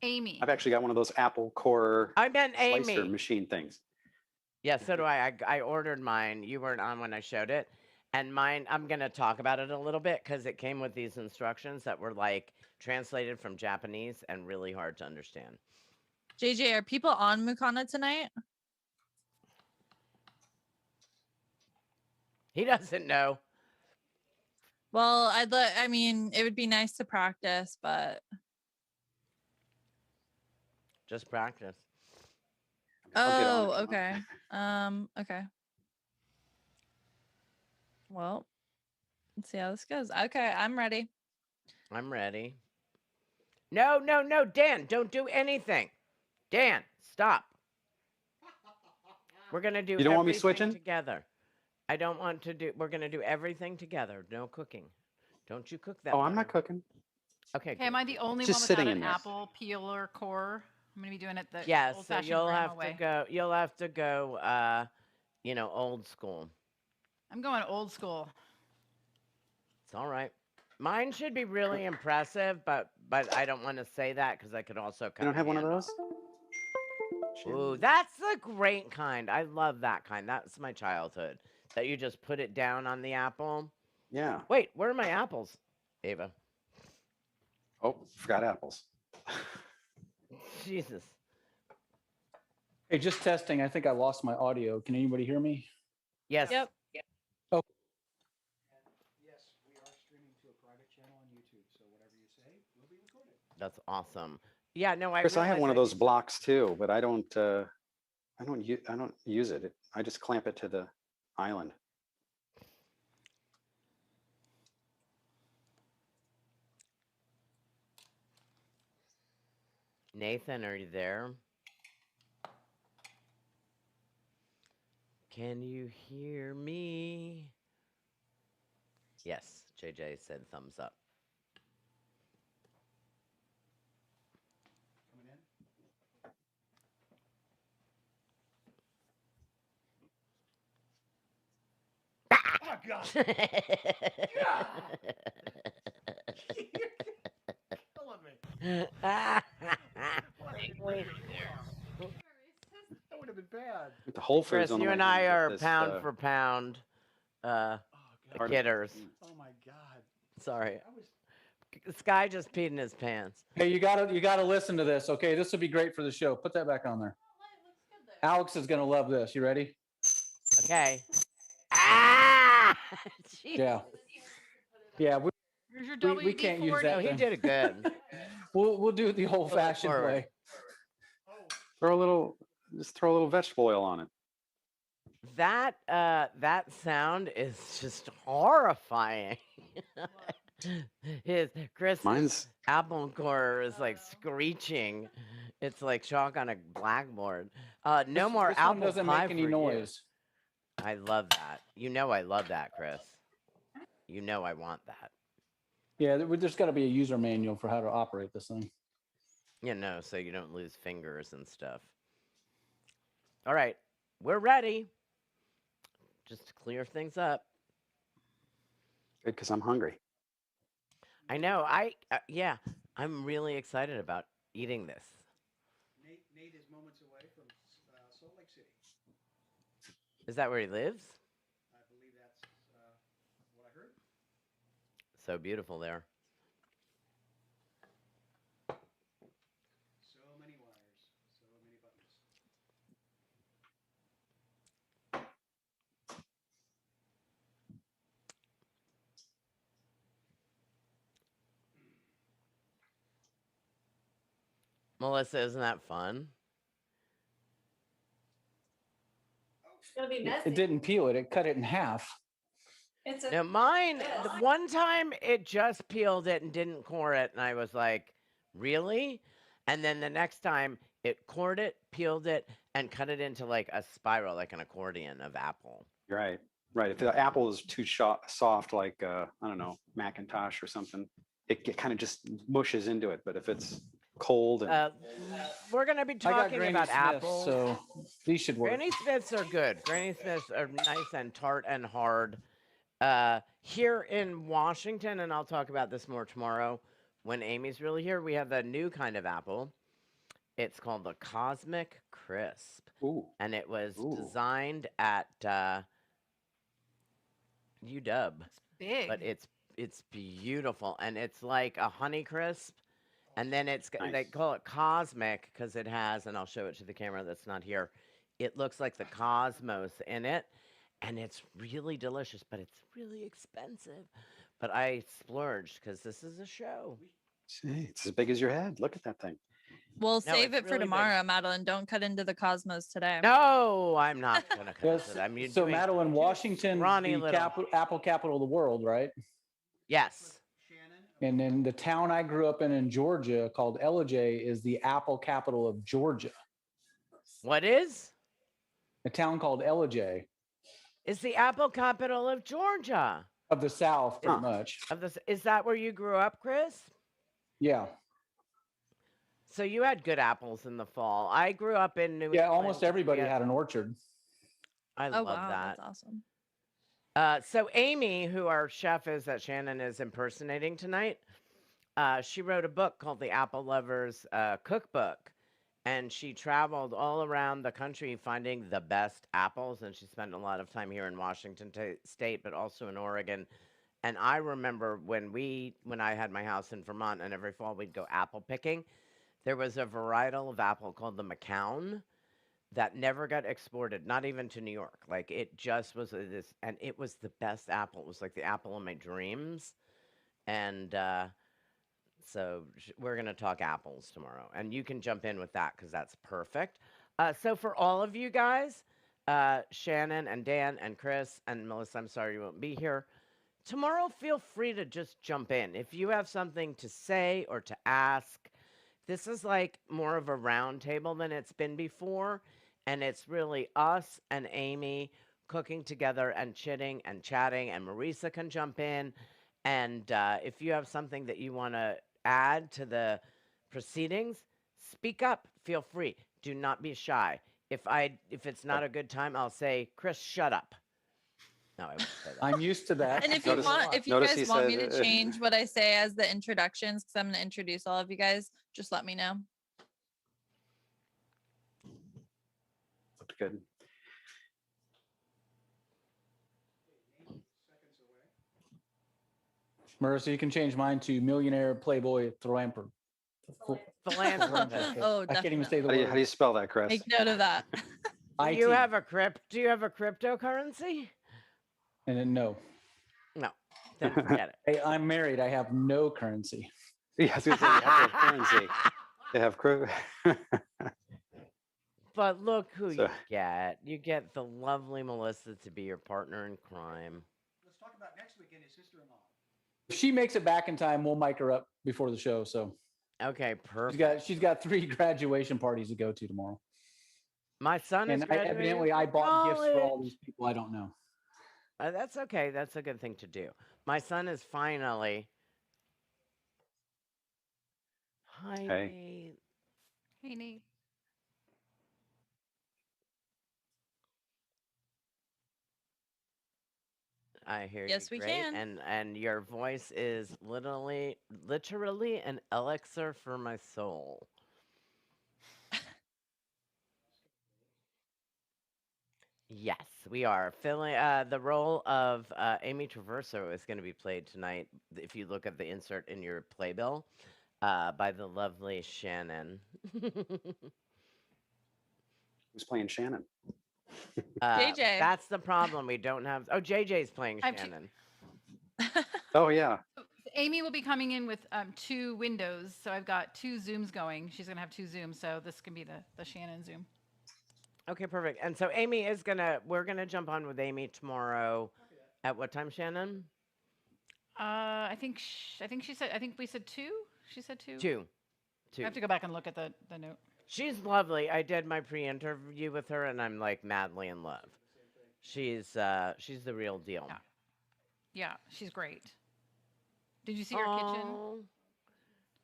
Amy. I've actually got one of those Apple Core I meant slicer Amy. machine things. Yeah, so do I. I ordered mine. You weren't on when I showed it. And mine, I'm going to talk about it a little bit because it came with these instructions that were like translated from Japanese and really hard to understand. JJ, are people on Mukana tonight? He doesn't know. Well, I mean, it would be nice to practice, but Just practice. oh, okay. Okay. Well, let's see how this goes. Okay, I'm ready. I'm ready. No, Dan, don't do anything. Dan, stop. We're going to do You don't want me everything switching? together. I don't want to do, we're going to do everything together. No cooking. Don't you cook that. Oh, I'm not cooking. Okay. Okay, am I the only Just one sitting without in an there. apple peeler core? I'm going to be doing it the Yes, so old-fashioned you'll grandma have way. to go, old school. I'm going old school. It's all right. Mine should be really impressive, but I don't want to say that because I could also cut. You don't have one of those? Ooh, that's the great kind. I love that kind. That's my childhood. That you just put it down on the apple. Yeah. Wait, where are my apples, Ava? Oh, forgot apples. Jesus. Hey, just testing. I think I lost my audio. Can anybody hear me? Yes. Yep. Oh. Yes, we are streaming to a private channel on YouTube, so whatever you say will be recorded. That's awesome. Yeah, no, Chris, I have one of those blocks too, but I don't use it. I just clamp it to the island. Nathan, are you there? Can you hear me? Yes, JJ said thumbs up. Coming in. Oh, God. God. Killing me. That would have been bad. The Whole Foods Chris, on the you way and I home, are this, pound for pound Oh, God. hitters. Oh, my God. Sorry. I was... Sky just peed in his pants. Hey, you gotta listen to this. Okay, this would be great for the show. Put that back on there. Alex is gonna love this. You ready? Okay. Ah! Yeah. Yeah. Here's your WD-40. We can't use that. Oh, he thing. did it good. We'll do it the old-fashioned forward. way. just throw a little vegetable oil on it. That sound is just horrifying. Mine's apple core is like screeching. It's like chalk on a blackboard. No more this apple one doesn't pie make any for you. noise. I love that. You know I love that, Chris. You know I want that. Yeah, there's got to be a user manual for how to operate this thing. You know, so you don't lose fingers and stuff. All right, we're ready. Just to clear things up. Good, because I'm hungry. I know. Yeah, I'm really excited about eating this. Nate is moments away from Salt Lake City. Is that where he lives? I believe that's what I heard. So beautiful there. So many wires, so many buttons. Melissa, isn't that fun? It's gonna be messy. It didn't peel it. It cut it in half. Now mine, the one time it just peeled it and didn't core it, and I was like, really? And then the next time it cored it, peeled it, and cut it into like a spiral, like an accordion of apple. Right. If the apple is too soft, like I don't know, Macintosh or something, it kind of just mushes into it. But if it's cold, and we're gonna be talking about apples. So these should work. Granny Smiths are good. Granny Smiths are nice and tart and hard. Here in Washington, and I'll talk about this more tomorrow when Amy's really here, we have a new kind of apple. It's called the Cosmic Crisp, Ooh. and it was Ooh. designed at UW, It's big. but it's beautiful, and it's like a Honey Crisp, and then they Nice. call it Cosmic because it has, and I'll show it to the camera that's not here. It looks like the cosmos in it, and it's really delicious, but it's really expensive. But I splurged because this is a show. See, it's as big as your head. Look at that thing. We'll No, save it's it for really big. tomorrow, Madeline. Don't cut into the cosmos today. No, I'm not gonna cut Yes. it. I mean, So Madeline, Washington, scrawny the little- apple capital of the world, right? Yes. And then the town I grew up in Georgia called Ellijay is the apple capital of Georgia. What is? A town called Ellijay It's the apple capital of Georgia. of the South, pretty Huh. much. Is that where you grew up, Chris? Yeah. So you had good apples in the fall. I grew up in New England. Yeah, almost everybody We had an orchard. I Oh love wow, that. that's awesome. So Amy, who our chef is that Shannon is impersonating tonight, she wrote a book called The Apple Lovers Cookbook. And she traveled all around the country finding the best apples. And she spent a lot of time here in Washington State, but also in Oregon. And I remember when I had my house in Vermont and every fall we'd go apple picking, there was a varietal of apple called the McCown that never got exported, not even to New York. Like it just was this, and it was the best apple. It was like the apple of my dreams. And so we're going to talk apples tomorrow. And you can jump in with that because that's perfect. So for all of you guys, Shannon and Dan and Chris and Melissa, I'm sorry you won't be here. Tomorrow, feel free to just jump in. If you have something to say or to ask, this is like more of a round table than it's been before. And it's really us and Amy cooking together and chitting and chatting. And Marisa can jump in. And if you have something that you want to add to the proceedings, speak up. Feel free. Do not be shy. If it's not a good time, I'll say, Chris, shut up. No, I won't say that. I'm used to that. And if Notice- you notice guys he want me said, to change what I say as the introductions, because I'm going to introduce all of you guys, just let me know. Looked good. Marissa, you can change mine to millionaire playboy philanthropist. Philanthropist. Oh, I can't even definitely. say the How do you word. spell that, Chris? Make note of that. Do you IT. have a do you have a cryptocurrency? And then no. No. Then forget it. Hey, I'm married. I have no currency. Yeah, I was gonna say, you have to have currency. They have But look who So- you get. You get the lovely Melissa to be your partner in crime. Let's talk about next weekend, his sister-in-law. If she makes it back in time, we'll mic her up before the show. So Okay, perfect. she's got 3 graduation parties to go to tomorrow. My son is And graduating evidently I from bought gifts for all college. these people I don't know. That's okay. That's a good thing to do. My son is finally. Hi, Hey. Nate. Hey, Nate. I hear Yes, you we great. can. And your voice is literally an elixir for my soul. Yes, we are. Filling the role of Amy Traverso is going to be played tonight. If you look at the insert in your playbill, by the lovely Shannon. Who's playing Shannon? JJ. That's the problem. We don't have. Oh, JJ's playing I have Shannon. Oh yeah. Amy will be coming in with 2 windows. So I've got 2 Zooms going. She's going to have 2 Zooms. So this can be the Shannon Zoom. Okay, perfect. And so we're gonna jump on with Amy tomorrow. At what time, Shannon? I think she said, I think we said 2. She said 2. 2. I have to go back and look at the note. She's lovely. I did my pre-interview with her, and I'm like madly in love. She's the real deal. Yeah. Yeah, she's great. Did you see her kitchen? Aw.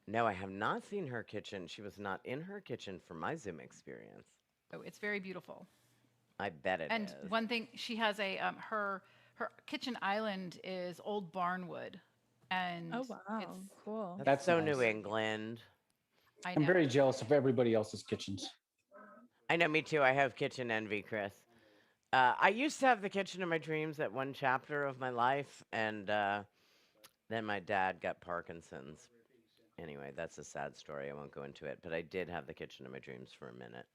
No, I have not seen her kitchen. She was not in her kitchen for my Zoom experience. Oh, it's very beautiful. I bet it is. And one thing, she has a her kitchen island is old barnwood, and Oh wow, it's cool. That's That's so nice. New England. I I'm know. very jealous of everybody else's kitchens. I know, me too. I have kitchen envy, Chris. I used to have the kitchen of my dreams at one chapter of my life, and then my dad got Parkinson's. Anyway, that's a sad story. I won't go into it, but I did have the kitchen of my dreams for a minute.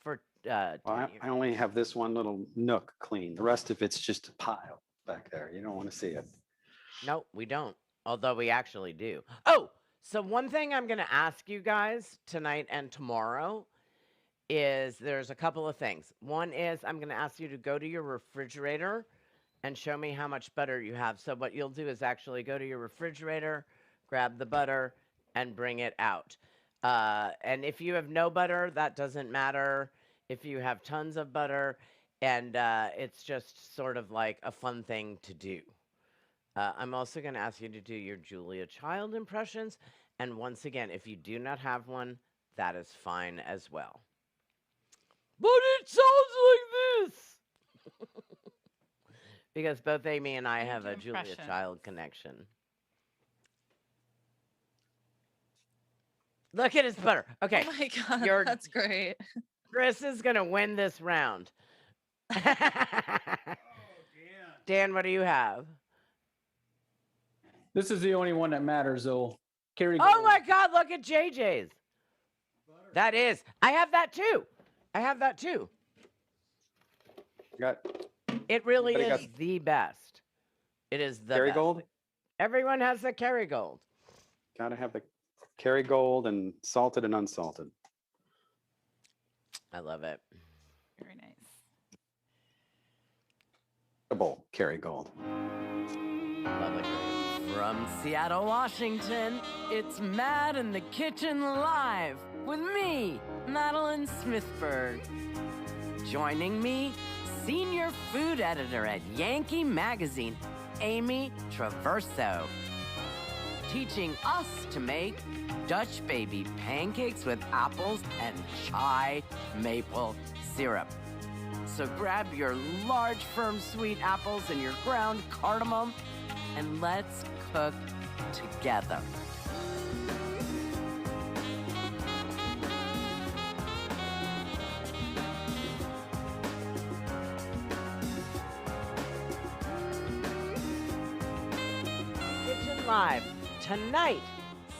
For Well, 10 years. I only have this one little nook clean. The rest of it's just a pile back there. You don't want to see it. No, we don't. Although we actually do. Oh, so one thing I'm going to ask you guys tonight and tomorrow is there's a couple of things. One is I'm going to ask you to go to your refrigerator and show me how much butter you have. So what you'll do is actually go to your refrigerator, grab the butter, and bring it out. And if you have no butter, that doesn't matter. If you have tons of butter, and it's just sort of like a fun thing to do. I'm also going to ask you to do your Julia Child impressions. And once again, if you do not have one, that is fine as well. But it sounds like this. Because both Amy and I You have do a Julia impressions. Child connection. Look at his butter. Okay, Oh my God, You're- that's great. Chris is going to win this round. Oh, Dan. Dan, what do you have? This is the only one that matters, though. Carrie. Oh my God, look at JJ's. Butter. That is. I have that too. I have that too. Got It really is Everybody the best. It is the best. Kerrygold. Everyone has the Kerrygold. Got to have the Kerrygold and salted and unsalted. I love it. Very nice. Double Kerrygold. Lovely. From Seattle, Washington, it's Mad in the Kitchen Live with me, Madeline Smithberg. Joining me, senior food editor at Yankee Magazine, Amy Traverso. Teaching us to make Dutch baby pancakes with apples and chai maple syrup. So grab your large, firm, sweet apples and your ground cardamom, and let's cook together. Kitchen Live tonight.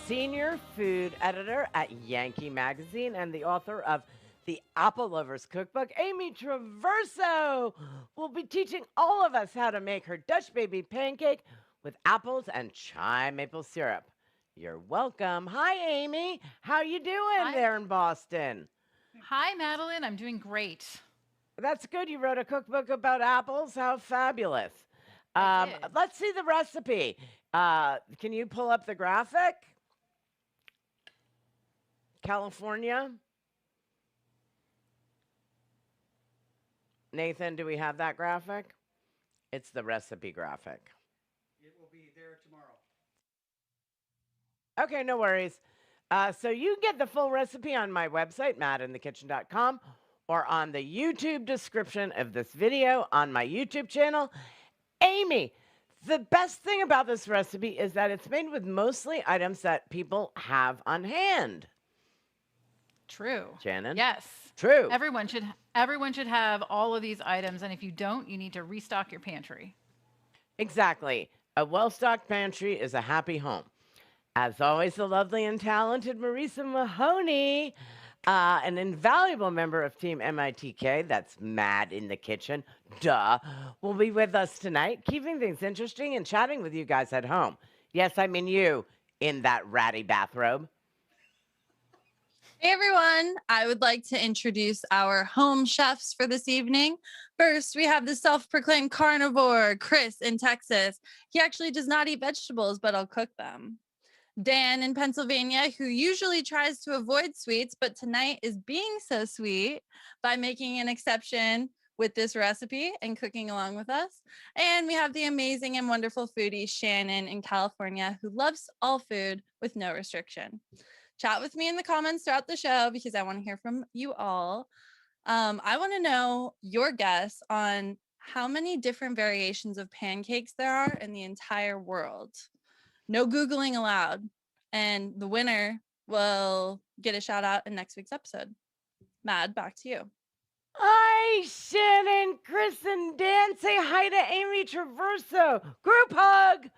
Senior food editor at Yankee Magazine and the author of The Apple Lover's Cookbook, Amy Traverso, will be teaching all of us how to make her Dutch baby pancake with apples and chai maple syrup. You're welcome. Hi, Amy. How you doing Hi. there in Boston? Hi, Madeline. I'm doing great. That's good. You wrote a cookbook about apples. How fabulous. I did. Let's see the recipe. Can you pull up the graphic? California. Nathan, do we have that graphic? It's the recipe graphic. It will be there tomorrow. Okay, no worries. So you can get the full recipe on my website, madinthekitchen.com, or on the YouTube description of this video on my YouTube channel. Amy, the best thing about this recipe is that it's made with mostly items that people have on hand. True. Shannon? Yes. True. Everyone should have all of these items, and if you don't, you need to restock your pantry. Exactly. A well-stocked pantry is a happy home. As always, the lovely and talented Marisa Mahoney, an invaluable member of Team MITK, that's Mad in the Kitchen, duh, will be with us tonight, keeping things interesting and chatting with you guys at home. Yes, I mean you, in that ratty bathrobe. Hey everyone, I would like to introduce our home chefs for this evening. First, we have the self-proclaimed carnivore, Chris in Texas. He actually does not eat vegetables, but I'll cook them. Dan in Pennsylvania, who usually tries to avoid sweets, but tonight is being so sweet by making an exception with this recipe and cooking along with us. And we have the amazing and wonderful foodie Shannon in California, who loves all food with no restriction. Chat with me in the comments throughout the show because I want to hear from you all. I want to know your guess on how many different variations of pancakes there are in the entire world. No Googling allowed. And the winner will get a shout out in next week's episode. Mad, back to you. Hi, Shannon, Chris, and Dan. Say hi to Amy Traverso. Group hug.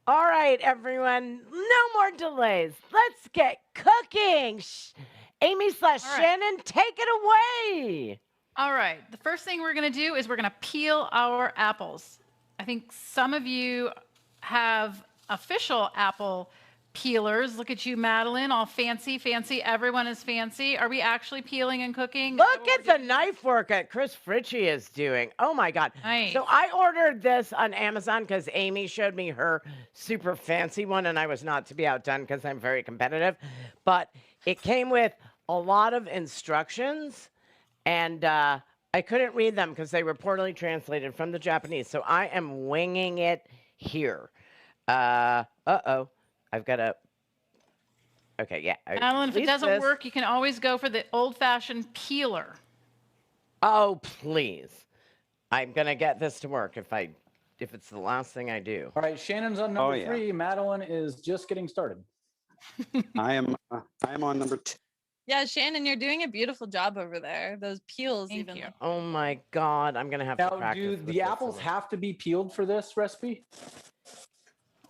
All right, everyone. No more delays. Let's get cooking. Amy / Shannon, take it away. All right. The first thing we're going to do is we're going to peel our apples. I think some of you have official apple peelers. Look at you, Madeline, all fancy. Everyone is fancy. Are we actually peeling and cooking? Look at the knife work that Chris Fritchie is doing. Oh, my God. Nice. So I ordered this on Amazon because Amy showed me her super fancy one, and I was not to be outdone because I'm very competitive. But it came with a lot of instructions, and I couldn't read them because they were poorly translated from the Japanese. So I am winging it here. Uh-oh. I've got to. Okay, yeah. Madeline, if it doesn't work, you can always go for the old-fashioned peeler. Oh, please. I'm going to get this to work if it's the last thing I do. All right, Shannon's on number 3. Madeline is just getting started. I am on number 2. Yeah, Shannon, you're doing a beautiful job over there. Those peels Thank even. you. Oh my God, I'm going to have to Now, practice. do with the this apples a have to be peeled for this recipe?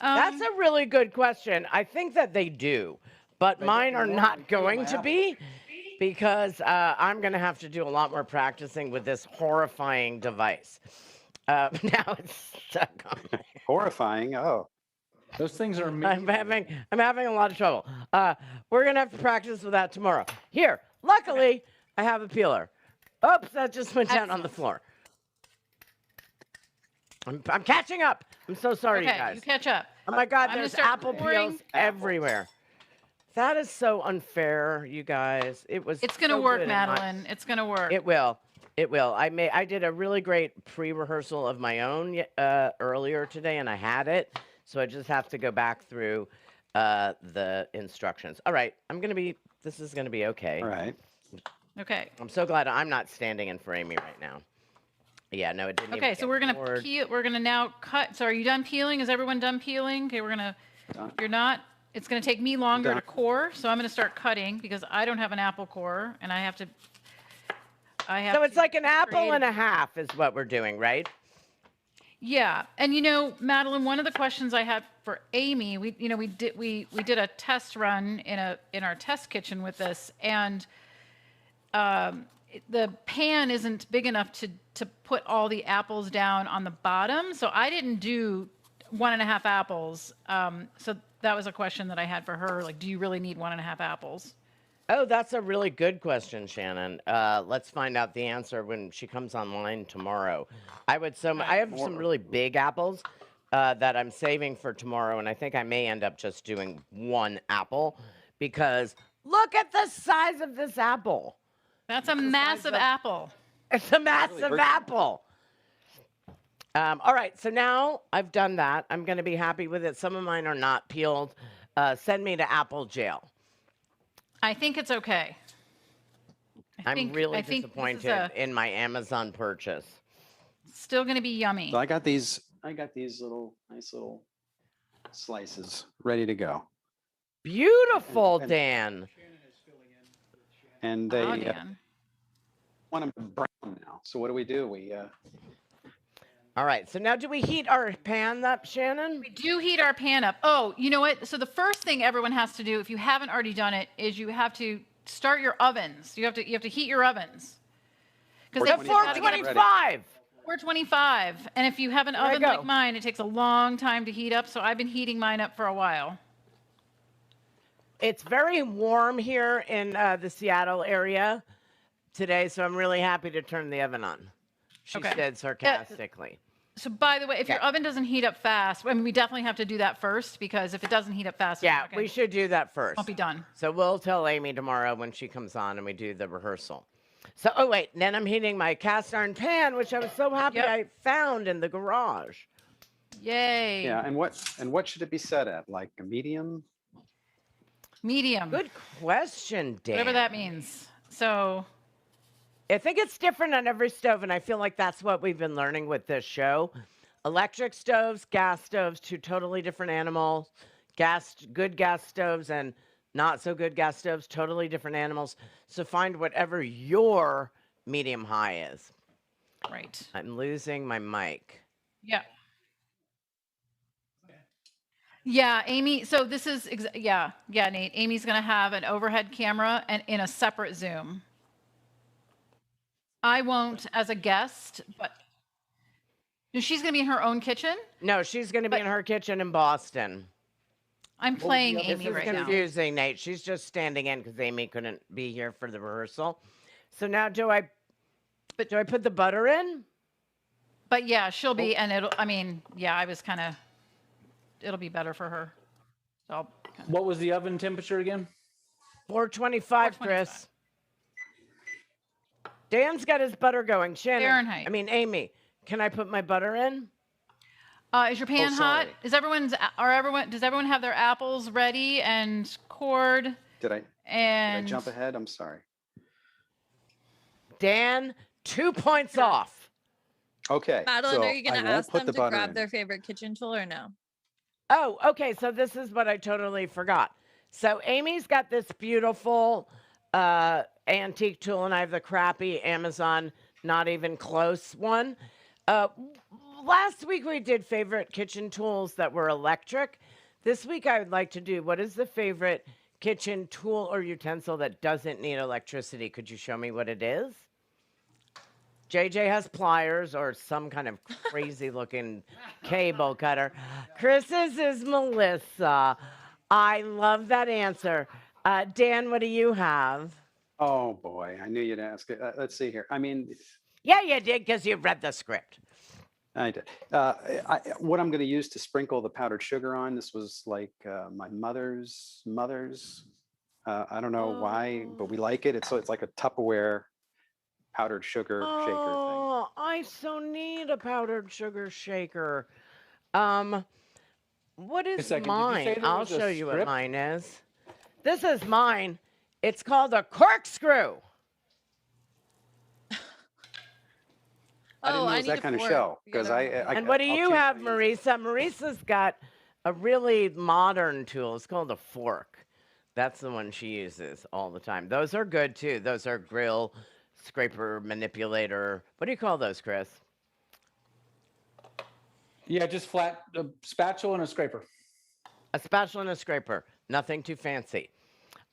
That's a really good question. I think that they do, but mine are not going to be because I'm going to have to do a lot more practicing with this horrifying device. Now it's stuck on me. Horrifying. Oh. Those things are I'm having a lot of trouble. We're going to have to practice with that tomorrow. Here, luckily, I have a peeler. Oops, that just went down on the floor. I'm catching up. I'm so sorry, you guys. You catch up. Oh my God, I'm there's gonna start apple pouring peels everywhere. That is so unfair, you guys. It's gonna work, Madeline. It's gonna work. It will. It will. I did a really great pre-rehearsal of my own earlier today, and I had it. So I just have to go back through the instructions. All right, this is gonna be okay. All right. Okay. I'm so glad I'm not standing in for Amy right now. Yeah, no, it didn't. Okay, so we're gonna peel. We're gonna now cut. So are you done peeling? Is everyone done peeling? Okay, we're gonna. You're not. It's gonna take me longer to core, so I'm gonna start cutting because I don't have an apple core, and I have to. So it's like an apple and a half is what we're doing, right? Yeah, and Madeline, one of the questions I had for Amy, we did a test run in our test kitchen with this, and the pan isn't big enough to put all the apples down on the bottom, so I didn't do 1.5 apples. So that was a question that I had for her. Like, do you really need 1.5 apples? Oh, that's a really good question, Shannon. Let's find out the answer when she comes online tomorrow. I have some really big apples that I'm saving for tomorrow, and I think I may end up just doing 1 apple because look at the size of this apple. That's a massive apple. It's a massive apple. All right, so now I've done that. I'm going to be happy with it. Some of mine are not peeled. Send me to apple jail. I think it's okay. I'm really disappointed in my Amazon purchase. Still going to be yummy. So I got these nice little slices ready to go. Beautiful, Dan. And they want them brown now. So what do? All right. So now do we heat our pan up, Shannon? We do heat our pan up. Oh, you know what? So the first thing everyone has to do, if you haven't already done it, is you have to start your ovens. You have to heat your ovens. Because they're 425. 425. And if you have an oven like mine, it takes a long time to heat up. So I've been heating mine up for a while. It's very warm here in the Seattle area today, so I'm really happy to turn the oven on. She said sarcastically. So by the way, if your oven doesn't heat up fast, I mean, we definitely have to do that first because if it doesn't heat up fast, we should do that first. Won't be done. So we'll tell Amy tomorrow when she comes on and we do the rehearsal. So, then I'm heating my cast iron pan, which I was so happy I found in the garage. Yay. Yeah, and what should it be set at? Like a medium? Medium. Good question, Dan. Whatever that means. So I think it's different on every stove, and I feel like that's what we've been learning with this show. electric stoves, gas stoves, two totally different animals. Good gas stoves and not so good gas stoves, totally different animals. So find whatever your medium high is. Right. I'm losing my mic. Yeah. Yeah, Amy. So this is, yeah, Nate. Amy's going to have an overhead camera and in a separate Zoom. I won't as a guest, but no, she's going to be in her own kitchen. No, she's going to be in her kitchen in Boston. I'm playing other Amy This is right now. confusing, Nate. She's just standing in because Amy couldn't be here for the rehearsal. So now do I put the butter in? But yeah, she'll be, and I was kind of, it'll be better for her. So What was the oven temperature again? 425, Chris. Dan's got his butter going. Shannon. Fahrenheit. Amy, can I put my butter in? is your pan hot? sorry. Does everyone have their apples ready and cored? Did I And jump ahead? I'm sorry. Dan, 2 points off. Okay. Madeline, so are you going I to won't ask put them the to butter grab in. their favorite kitchen tool or no? Oh, okay. So this is what I totally forgot. So Amy's got this beautiful antique tool, and I have the crappy Amazon, not even close one. Last week we did favorite kitchen tools that were electric. This week I would like to do, what is the favorite kitchen tool or utensil that doesn't need electricity? Could you show me what it is? JJ has pliers or some kind of crazy looking cable cutter. Chris's is Melissa. I love that answer. Dan, what do you have? Oh boy, I knew you'd ask it. Let's see here. Yeah, you did because you read the script. I did. What I'm going to use to sprinkle the powdered sugar on, this was like my mother's. I don't know why, but we like it. It's like a Tupperware powdered sugar shaker thing. Oh, I so need a powdered sugar shaker. What is second, did you mine? say there I'll was a show you what script? mine is. This is mine. It's called a corkscrew. I didn't know it I was need that a kind of fork. show We because gotta- And what do I'll you change have, my- Marisa? Marisa's got a really modern tool. It's called a fork. That's the one she uses all the time. Those are good too. Those are grill, scraper, manipulator. What do you call those, Chris? Yeah, just flat spatula and a scraper. A spatula and a scraper. Nothing too fancy.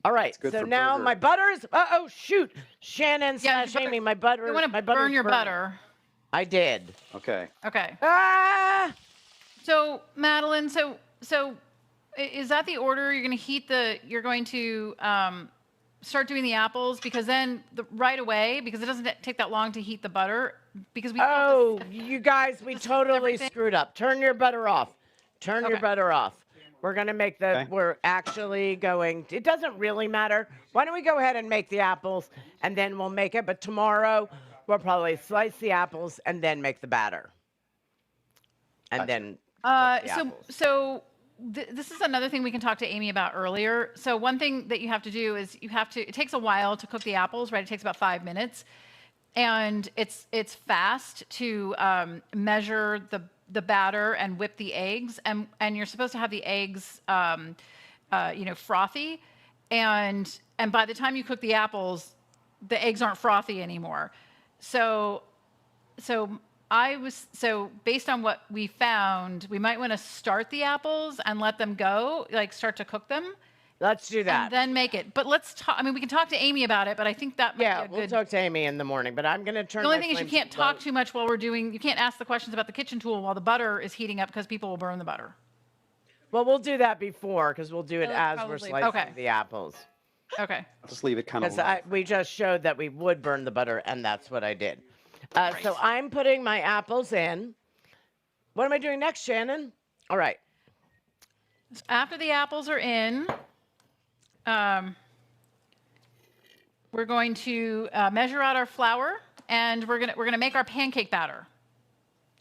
All right. good So for now burger. my butter is. Oh shoot, Shannon Yeah, slash Amy. My butter. you want my to butter's burn your burning. butter. I did. Okay. Okay. Ah! So Madeline, so is that the order you're going to heat you're going to start doing the apples, because then right away, because it doesn't take that long to heat the butter, because we Oh, you guys, we totally everything. screwed up. Turn your butter off. Turn your Okay. butter off. We're going to make Okay. we're actually going, it doesn't really matter. Why don't we go ahead and make the apples and then we'll make it. But tomorrow we'll probably slice the apples and then make the batter. And then cook the apples. This is another thing we can talk to Amy about earlier. So one thing that you have to do is it takes a while to cook the apples, right? It takes about 5 minutes. And it's fast to measure the batter and whip the eggs. And you're supposed to have the eggs, frothy. And by the time you cook the apples, the eggs aren't frothy anymore. So based on what we found, we might want to start the apples and let them go, like start to cook them. Let's do that. And then make it. But let's talk. We can talk to Amy about it, but I think that might Yeah, be a we'll good. talk to Amy in the morning, but I'm going to turn The only my thing is you flames can't low. talk too much while you can't ask the questions about the kitchen tool while the butter is heating up, because people will burn the butter. Well, we'll do that before because we'll do it That'll as we're probably- slicing Okay. the apples. Okay. I'll just leave it kind of. Because we just showed that we would burn the butter, and that's what I did. So I'm putting my apples in. What am I doing next, Shannon? All right. After the apples are in, we're going to measure out our flour, and we're gonna make our pancake batter.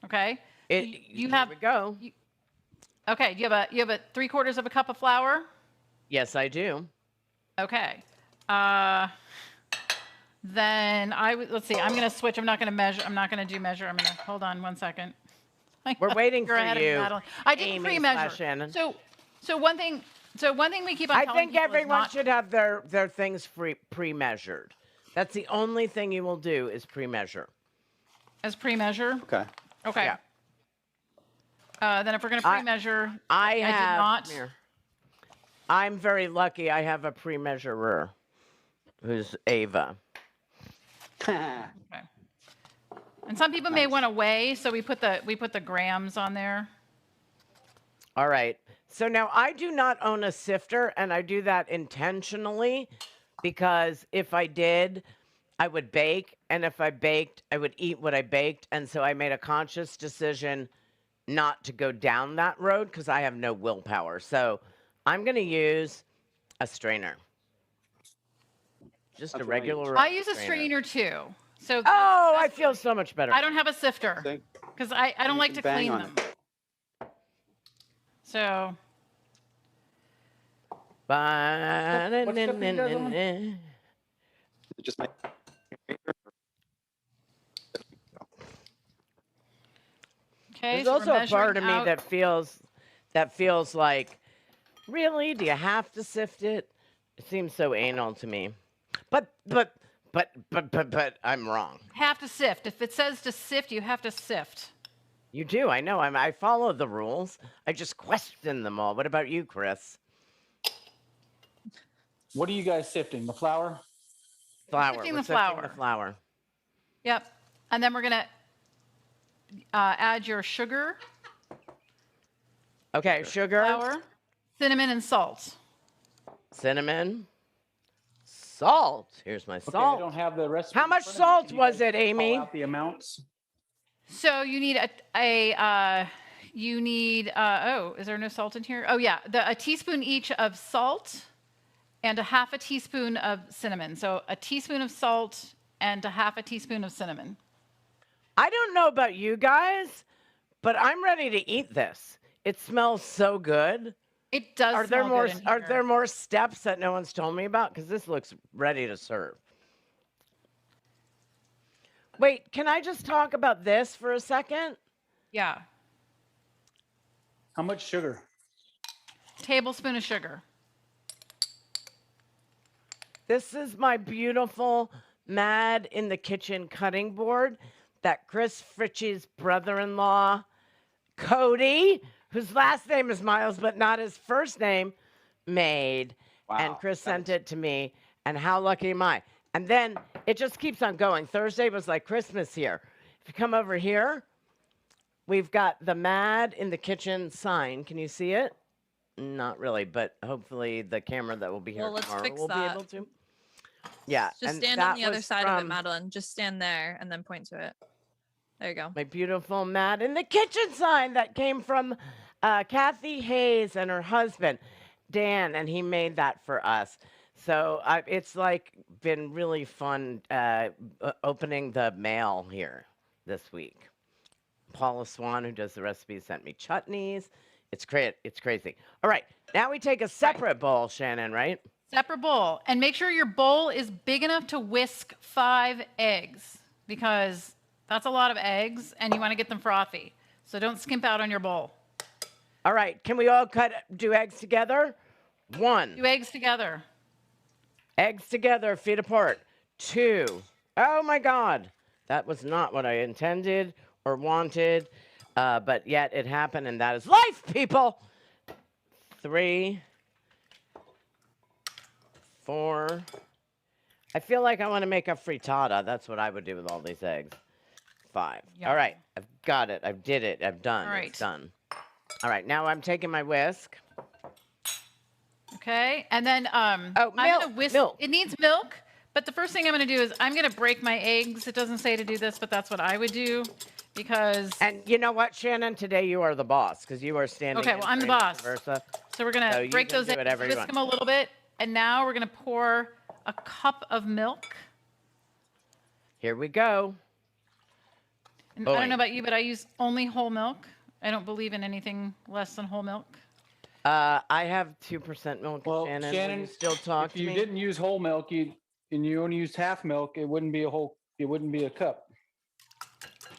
Okay. You Here have we go. Okay. You have a 3/4 of a cup of flour. Yes, I do. Okay. Then let's see. I'm gonna switch. I'm not gonna measure. I'm not gonna do measure. I'm gonna hold on 1 second. We're waiting You're for ahead of me, you, Madeline. I didn't Amy pre-measure. / Shannon. So one thing we keep on I telling think people is everyone not should have their things pre-measured. That's the only thing you will do is pre-measure. as pre-measure. Okay. Okay. Yeah. Then if we're going to pre-measure, I did have. not. Here. I'm very lucky. I have a pre-measurer, who's Ava. Okay. And some people may want to weigh, so we put the grams on there. All right. So now I do not own a sifter, and I do that intentionally because if I did, I would bake, and if I baked, I would eat what I baked, and so I made a conscious decision not to go down that road because I have no willpower. So I'm going to use a strainer. Just That's a what I regular. I use a strainer too. So Oh, I feel so much better. I don't have a sifter See? because I don't You like can to bang clean on them. it. So What step are you guys on? Just make okay. There's so we're also a part of measuring me out- that feels like, really? Do you have to sift it? It seems so anal to me. But I'm wrong. have to sift. If it says to sift, you have to sift. You do. I know. I follow the rules. I just question them all. What about you, Chris? What are you guys sifting? The flour? Flour. sifting We're the sifting flour. the flour. Yep. And then we're gonna add your sugar, Okay, sugar, flour, cinnamon, and salt. cinnamon, salt. Here's my Okay, I salt. don't have the recipe. How in much front of me. salt Can you was guys it, Amy? Call out the amounts. So you need is there no salt in here? Oh yeah, a teaspoon each of salt and a half a teaspoon of cinnamon. So a teaspoon of salt and a half a teaspoon of cinnamon. I don't know about you guys, but I'm ready to eat this. It smells so good. It does Are there smell more? good in Are here. there more steps that no one's told me about? Because this looks ready to serve. Wait, can I just talk about this for a second? Yeah. How much sugar? Tablespoon of sugar. This is my beautiful Mad in the Kitchen cutting board that Chris Fritchie's brother-in-law, Cody, whose last name is Miles but not his first name, made. And Wow, Chris that sent is- it to me. And how lucky am I? And then it just keeps on going. Thursday was like Christmas here. If you come over here, we've got the Mad in the Kitchen sign. Can you see it? Not really, but hopefully the camera that will be here Well, let's tomorrow fix will be that. able to. Yeah. Just and stand on that the other was side of it, from Madeline. Just stand there and then point to it. There you go. my beautiful Mad in the Kitchen sign that came from Kathy Hayes and her husband, Dan, and he made that for us. So it's like been really fun opening the mail here this week. Paula Swan, who does the recipes, sent me chutneys. It's great. It's crazy. All right, now we take a separate bowl, Shannon, right? Separate bowl. And make sure your bowl is big enough to whisk 5 eggs because that's a lot of eggs and you want to get them frothy. So don't skimp out on your bowl. All right, can we all do eggs together? 1. 2 eggs together. Eggs together, feet apart. 2. Oh my God. That was not what I intended or wanted, but yet it happened, and that is life, people. 3, 4. I feel like I want to make a frittata. That's what I would do with all these eggs. 5. Yum. All right, I've got it. I've did it. I've done. All right. It's done. All right, now I'm taking my whisk. Okay. And then I'm milk, gonna whisk. milk. It needs milk. But the first thing I'm going to do is I'm going to break my eggs. It doesn't say to do this, but that's what I would do because. And you know what, Shannon? Today you are the boss because you are standing. Okay, in well, I'm the for Amy boss. Versa. So we're going So to you break can those do eggs, whatever you whisk want. them a little bit. And now we're going to pour a cup of milk. Here we go. And I don't Boing. know about you, but I use only whole milk. I don't believe in anything less than whole milk. I have 2% milk. Well, Shannon, Shannon, will you still talk If to you me? didn't use whole milk, and you only used half milk, it wouldn't be a cup.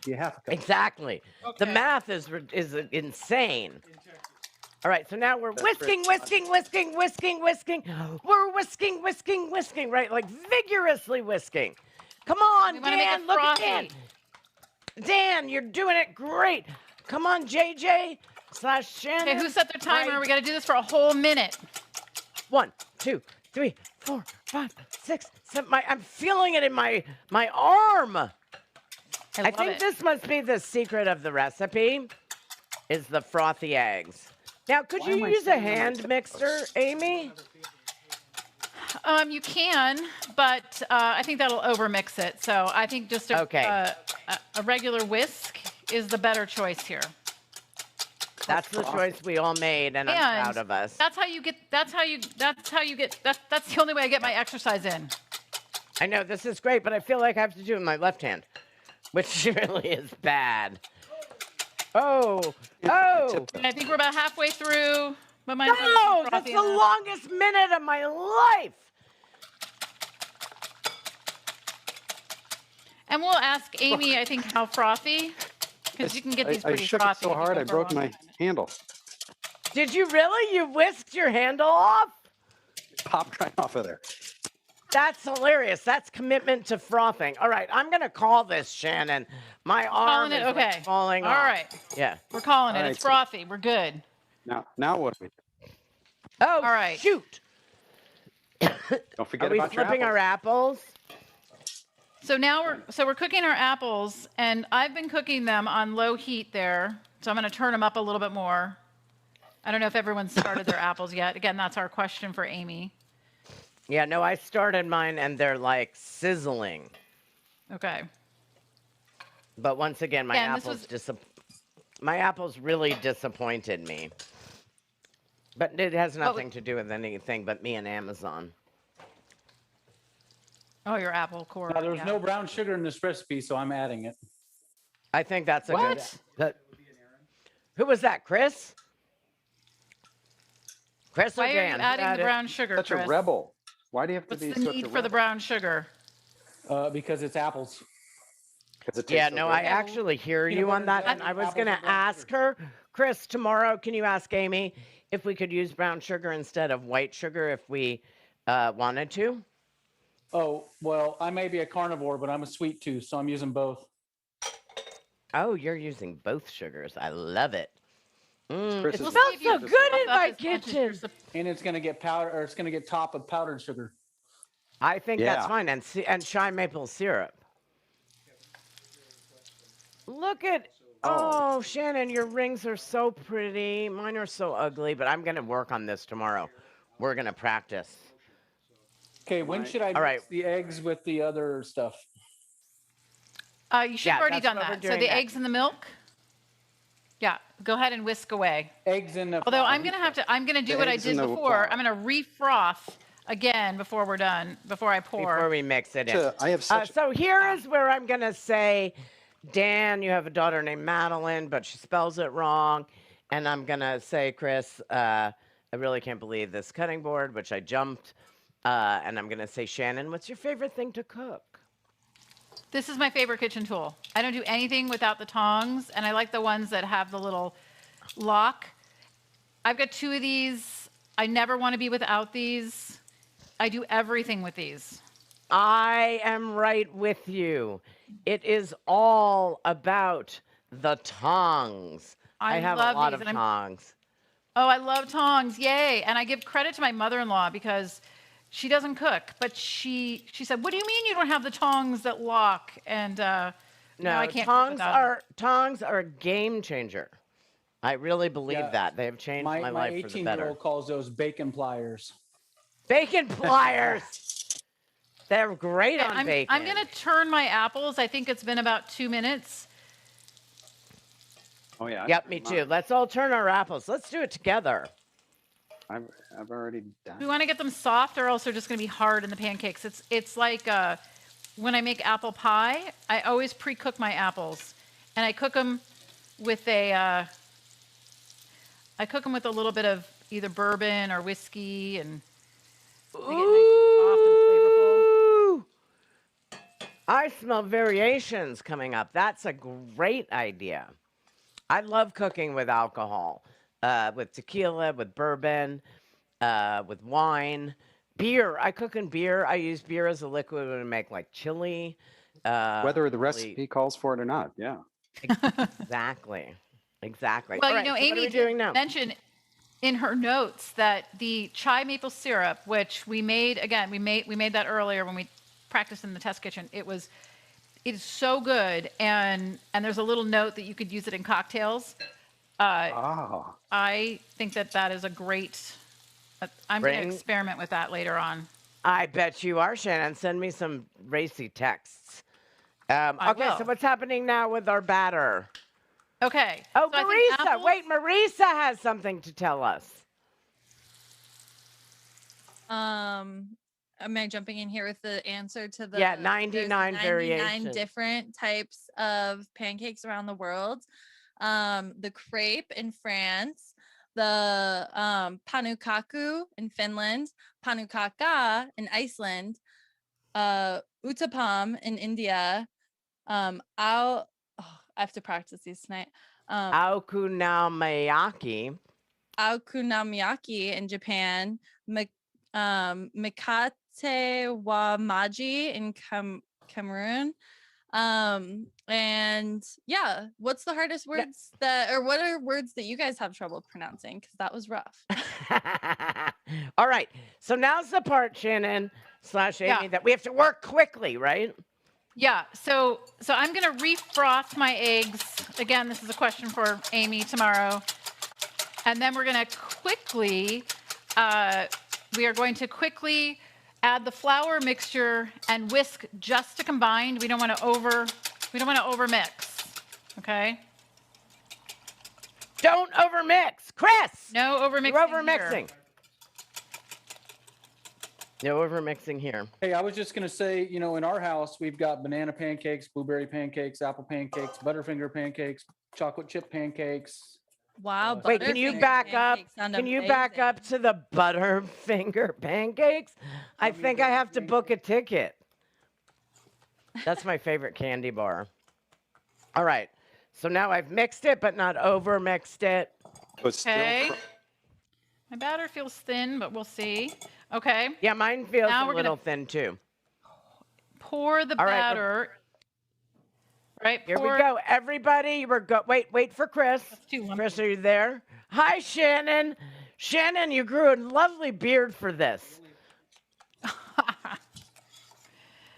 You have a cup. Exactly. The Okay. math is insane. All right, so now we're whisking. We're whisking, right? Like vigorously whisking. Come on, We want to make Dan. it Look at Dan. frothy. Dan, you're doing it great. Come on, JJ / Shannon. Okay, who set their timer? Right. We got to do this for a whole minute. 1, 2, 3, 4, 5, 6, 7. I'm feeling it in my arm. I I think this must be the secret of the recipe, is the frothy eggs. Now, could Why you am I use a sitting on my hand mixer, Amy? You can, but I think that'll overmix it. So I think just a regular whisk is the better choice here. That's the choice we all made, and I'm proud of us. That's the only way I get my exercise in. I know this is great, but I feel like I have to do it with my left hand, which really is bad. Oh. And I think we're about halfway through. But mine's not No, that's frothy the enough. longest minute of my life. And we'll ask Amy, I think, how frothy, because you can get these I pretty shook it frothy. so if you hard go I for a broke long my time. handle. Did you really? You whisked your handle off? Popped right off of there. That's hilarious. That's commitment to frothing. All right, I'm going to call this, Shannon. My arm is like falling off. All right. Yeah. We're calling All it. right, It's so- frothy. We're good. Now what do we do? Oh, All right. shoot. Don't forget Are we about your flipping our apples. apples? So now we're cooking our apples, and I've been cooking them on low heat there. So I'm going to turn them up a little bit more. I don't know if everyone's started their apples yet. Again, that's our question for Amy. Yeah, no, I started mine, and they're like sizzling. Okay. But once again, my Yeah, and my apples really disappointed me. But it has nothing to do with anything but me and Amazon. Oh, your apple core. Now, there's yeah. no brown sugar in this recipe, so I'm adding it. I think that's a What? good. Who was that, Chris? Chris or Why are Dan? you Who adding had the it? brown sugar, Such Chris? a rebel. Why do you have to What's be the such need a for the rebel? brown sugar? Because it's apples. 'Cause it Yeah, tastes so no, good. I actually hear Peanut you butter on that, jelly, and I was apples, gonna and brown ask her, Chris, tomorrow. Can you ask Amy if we could use brown sugar instead of white sugar if we wanted to? Oh, well, I may be a carnivore, but I'm a sweet tooth, so I'm using both. Oh, you're using both sugars. I love it. Chris It is smells the so cutest good one. in my kitchen. And it's going to get powder, or it's going to get top of powdered sugar. I think that's Yeah. fine, and shy maple syrup. Look at oh, Shannon, your rings are so pretty. Mine are so ugly, but I'm gonna work on this tomorrow. We're gonna practice. Okay, when should I mix right. the eggs with the other stuff? You should have already that's done what we're that. So doing the next. eggs and the milk. Yeah, go ahead and whisk away. Eggs in the. Although I'm gonna do The what I eggs did in the before. flour. I'm gonna refroth again before we're done. Before I pour. Before we mix it in. I have such. So here is where I'm gonna say, Dan, you have a daughter named Madeline, but she spells it wrong. And I'm gonna say, Chris, I really can't believe this cutting board, which I jumped. And I'm gonna say, Shannon, what's your favorite thing to cook? This is my favorite kitchen tool. I don't do anything without the tongs, and I like the ones that have the little lock. I've got 2 of these. I never want to be without these. I do everything with these. I am right with you. It is all about the tongs. I have a love lot these, of and tongs. Oh, I love tongs. Yay. And I give credit to my mother-in-law because she doesn't cook, but she said, "What do you mean you don't have the tongs that lock?" And no, I can't cook tongs without 'em. tongs are a game changer. I really believe Yeah. that. They have changed my My life for the better. 18-year-old calls those bacon pliers. Bacon pliers. They're great Okay, on bacon. I'm going to turn my apples. I think it's been about 2 minutes. Oh yeah. Yep, me too. Let's all turn our apples. Let's do it together. I've already done. We want to get them soft, or else they're just going to be hard in the pancakes. It's like when I make apple pie, I always pre-cook my apples, and I cook them with a little bit of either bourbon or whiskey, and they get nice and soft and flavorful. Ooh. I smell variations coming up. That's a great idea. I love cooking with alcohol, with tequila, with bourbon, with wine, beer. I cook in beer. I use beer as a liquid to make like chili. Whether the Really, recipe calls for it or not. Yeah. exactly, exactly. Well, All right, so what are Amy we doing did now? mention in her notes that the chai maple syrup, which we made again, we made that earlier when we practiced in the test kitchen. It is so good, and there's a little note that you could use it in cocktails. Oh. I think that is a great. I'm going to Bring- experiment with that later on. I bet you are, Shannon. Send me some racy texts. Okay, so will. what's happening now with our batter? Okay. Oh, so I think Marisa. apples- Wait, Marisa has something to tell us. Am I jumping in here with the answer to the Yeah, there's 99 variations. different types of pancakes around the world. The crepe in France, the panukaku in Finland, panukaka in Iceland, uttapam in India. I have to practice these tonight. Aokunamayaki. Aokunamiyaki in Japan, Mikate wa Maji in Cameroon. And yeah, what's the hardest words what are words that you guys have trouble pronouncing? Because that was rough. All right. So now's the part, Shannon / Amy, Yeah. that we have to work quickly, right? Yeah. So I'm going to refroth my eggs. Again, this is a question for Amy tomorrow. And then we're going to quickly, we are going to quickly add the flour mixture and whisk just to combine. We don't want to overmix. Okay. Don't overmix. Chris! No overmixing. You're here. overmixing. No overmixing here. Hey, I was just going to say, in our house, we've got banana pancakes, blueberry pancakes, apple pancakes, Butterfinger pancakes, chocolate chip pancakes. Wow. Wait, can you Butterfinger back up? pancakes sound Can you back amazing. up to the Butterfinger pancakes? I think I have to book a ticket. That's my favorite candy bar. All right. So now I've mixed it, but not over mixed it. But still Okay. My batter feels thin, but we'll see. Okay. Yeah, mine feels Now a we're gonna- little thin too. Pour the All right, batter. Right. Here pour- we go. Everybody, wait for Chris. That's too lumpy. Chris, are you there? Hi, Shannon. Shannon, you grew a lovely beard for this.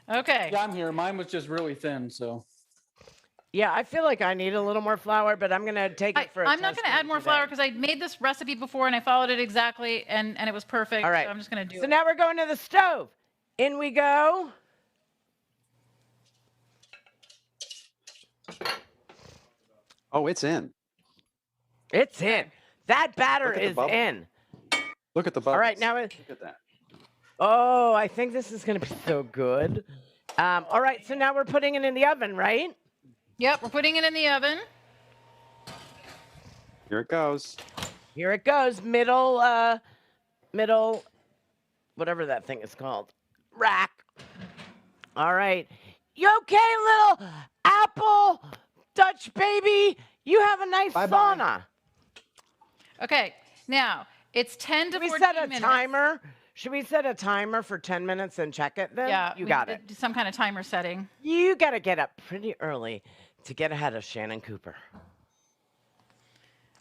Okay. Yeah, I'm here. Mine was just really thin, so. Yeah, I feel like I need a little more flour, but I'm going to take it for a I'm not test going to add run more today. flour because I made this recipe before and I followed it exactly and it was perfect. All right. So I'm just going to do So it. now we're going to the stove. In we go. Oh, it's in. It's in. That batter Look at the is bubble. in. Look at the bubbles. All right, now Look at that. Oh, I think this is going to be so good. All right, so now we're putting it in the oven, right? Yep, we're putting it in the oven. Here it goes. Here it goes. Middle, whatever that thing is called. Rack. All right. You okay, little apple Dutch baby? You have a nice Bye-bye. sauna. Okay, now it's 10 to Should we 14 set a minutes. timer? Should we set a timer for 10 minutes and check it then? Yeah, You we got need it. to do some kind of timer setting. You got to get up pretty early to get ahead of Shannon Cooper.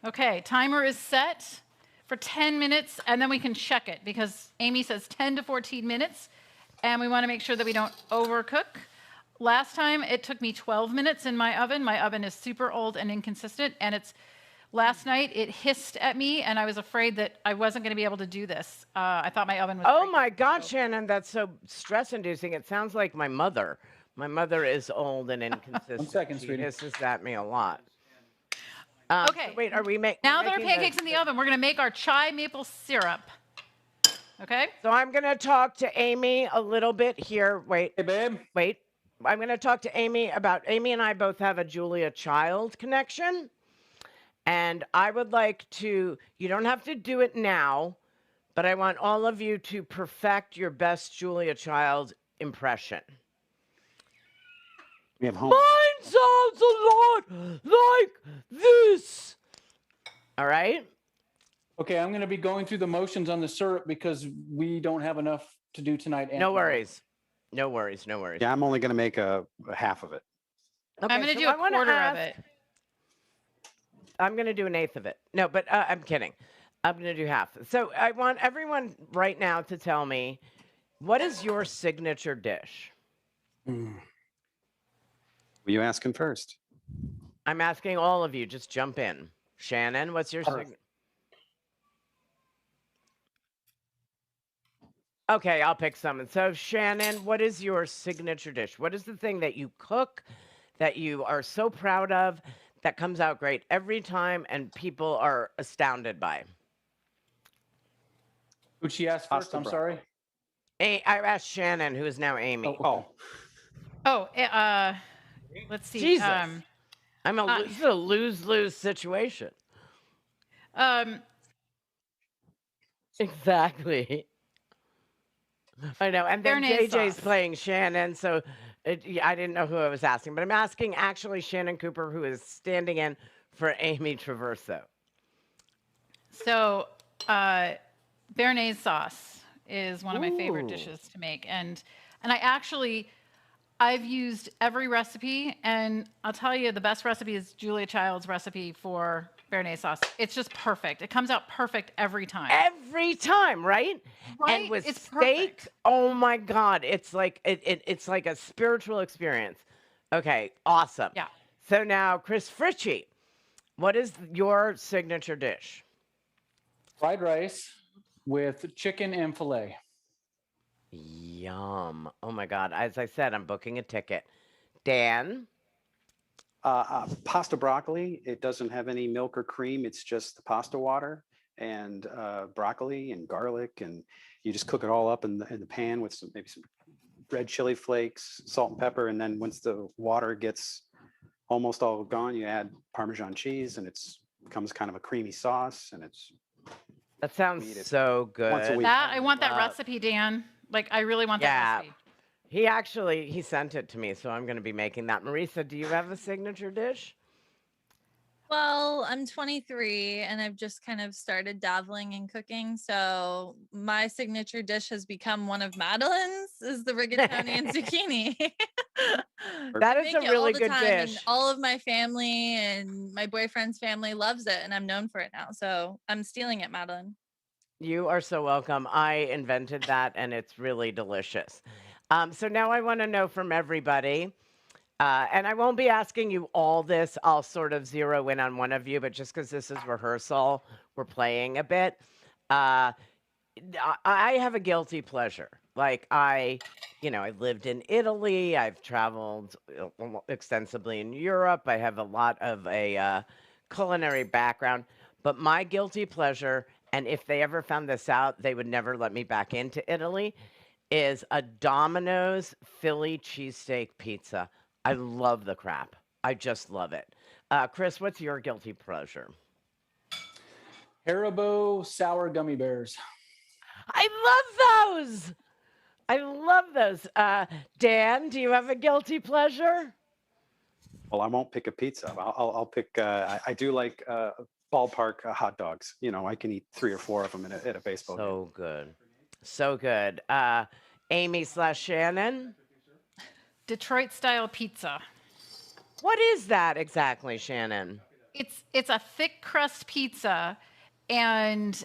Okay, timer is set for 10 minutes and then we can check it because Amy says 10 to 14 minutes and we want to make sure that we don't overcook. Last time it took me 12 minutes in my oven. My oven is super old and inconsistent and last night it hissed at me and I was afraid that I wasn't going to be able to do this. I thought my oven was Oh breaking. my God, Shannon, that's so stress inducing. It sounds like my mother. My mother is old and inconsistent. 1 second, She sweetie. hisses at me a lot. Okay. So wait, are we making? Now that our pancakes in the oven, we're going to make our chai maple syrup. Okay? So I'm going to talk to Amy a little bit here. Wait, Hey, babe. wait. I'm going to talk to Amy about, Amy and I both have a Julia Child connection. And I would like to, you don't have to do it now, but I want all of you to perfect your best Julia Child impression. We have home. Mine sounds a lot like this. All right. Okay, I'm gonna be going through the motions on the syrup because we don't have enough to do tonight. No Anthony. worries. No worries. No worries. Yeah, I'm only going to make a half of it. Okay, I'm going to so do I a wanna quarter of ask- it. I'm going to do an eighth of it. No, but I'm kidding. I'm going to do half. So I want everyone right now to tell me, what is your signature dish? Were you asking first? I'm asking all of you. Just jump in. Shannon, what's your Sure. signature? Okay, I'll pick someone. So Shannon, what is your signature dish? What is the thing that you cook that you are so proud of that comes out great every time and people are astounded by? Who'd she ask first? Pasta I'm sorry. I asked Shannon, who is now Amy. Oh, Oh, let's see. Jesus. This is a lose-lose situation. Exactly. I know. And then Béarnaise JJ's sauce. playing Shannon, so I didn't know who I was asking, but I'm asking actually Shannon Cooper, who is standing in for Amy Traverso. So, béarnaise sauce is one of my favorite Ooh. dishes to make, and I've used every recipe, and I'll tell you the best recipe is Julia Child's recipe for béarnaise sauce. It's just perfect. It comes out perfect every time. Every time, right? Right? And with It's steak, perfect. oh my God, it's like it's like a spiritual experience. Okay, awesome. Yeah. So now, Chris Fritchie, what is your signature dish? Fried rice with chicken and filet. Yum. Oh my God. As I said, I'm booking a ticket. Dan? pasta broccoli. It doesn't have any milk or cream. It's just the pasta water and broccoli and garlic, and you just cook it all up in the pan with maybe some red chili flakes, salt and pepper, and then once the water gets almost all gone, you add Parmesan cheese, and it's becomes kind of a creamy sauce, and it's That sounds Eat it so once a good. week. I want that love- recipe, Dan. Like, I really want Yeah. that recipe. He sent it to me, so I'm going to be making that. Marisa, do you have a signature dish? Well, I'm 23 and I've just kind of started dabbling in cooking. So my signature dish has become one of Madeline's is the rigatoni and zucchini. That I is make a it all really the good time, and dish. all of my family and my boyfriend's family loves it, and I'm known for it now. So I'm stealing it, Madeline. You are so welcome. I invented that, and it's really delicious. So now I want to know from everybody, and I won't be asking you all this. I'll sort of zero in on one of you, but just because this is rehearsal, we're playing a bit. I have a guilty pleasure. Like I lived in Italy. I've traveled extensively in Europe. I have a lot of a culinary background. But my guilty pleasure, and if they ever found this out, they would never let me back into Italy, is a Domino's Philly cheesesteak pizza. I love the crap. I just love it. Chris, what's your guilty pleasure? Haribo sour gummy bears. I love those. I love those. Dan, do you have a guilty pleasure? Well, I won't pick a pizza. I'll pick. I do like ballpark hot dogs. You know, I can eat 3 or 4 of them at a baseball game. So good. So good. Amy/Shannon? Detroit style pizza. What is that exactly, Shannon? It's a thick crust pizza, and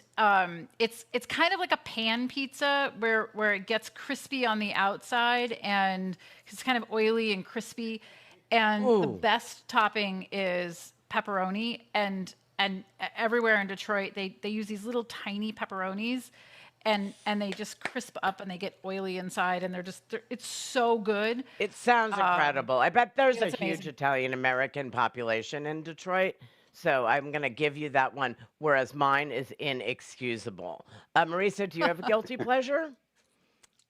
it's kind of like a pan pizza where it gets crispy on the outside and it's kind of oily and crispy. And the Ooh. best topping is pepperoni, and everywhere in Detroit they use these little tiny pepperonis, and they just crisp up and they get oily inside, and it's so good. It sounds incredible. I bet there's a it's huge amazing. Italian American population in Detroit. So I'm going to give you that one, whereas mine is inexcusable. Marisa, do you have a guilty pleasure?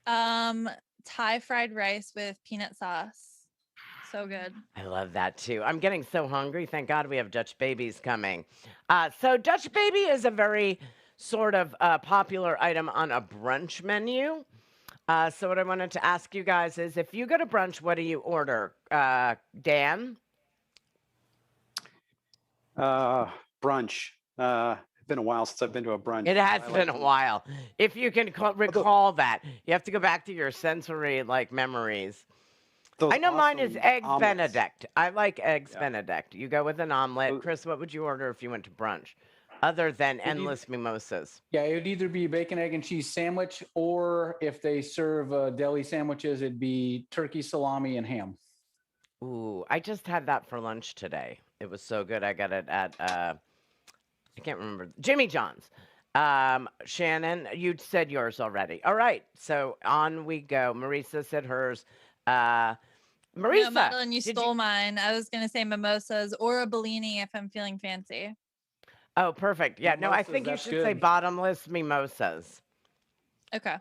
Thai fried rice with peanut sauce. So good. I love that too. I'm getting so hungry. Thank God we have Dutch babies coming. So Dutch baby is a very sort of popular item on a brunch menu. So what I wanted to ask you guys is, if you go to brunch, what do you order? Dan? Brunch. It's been a while since I've been to a brunch. It has I like been a to- while. If you can recall that, you have to go back to your sensory memories. those I know mine is awesome eggs omelets. Benedict. I like eggs Yeah. Benedict. You go with an omelet. Those- Chris, what would you order if you went to brunch, other than need- endless mimosas? Yeah, it would either be a bacon, egg, and cheese sandwich, or if they serve deli sandwiches, it'd be turkey, salami, and ham. Ooh, I just had that for lunch today. It was so good. I got it at I can't remember, Jimmy John's. Shannon, you said yours already. All right, so on we go. Marisa said hers. Marisa, No, Madeline, you did stole mine. I was gonna say mimosas or a Bellini if I'm feeling fancy. Oh, perfect. Yeah, no, I Mimosas, think you that's should say good. bottomless mimosas, Okay.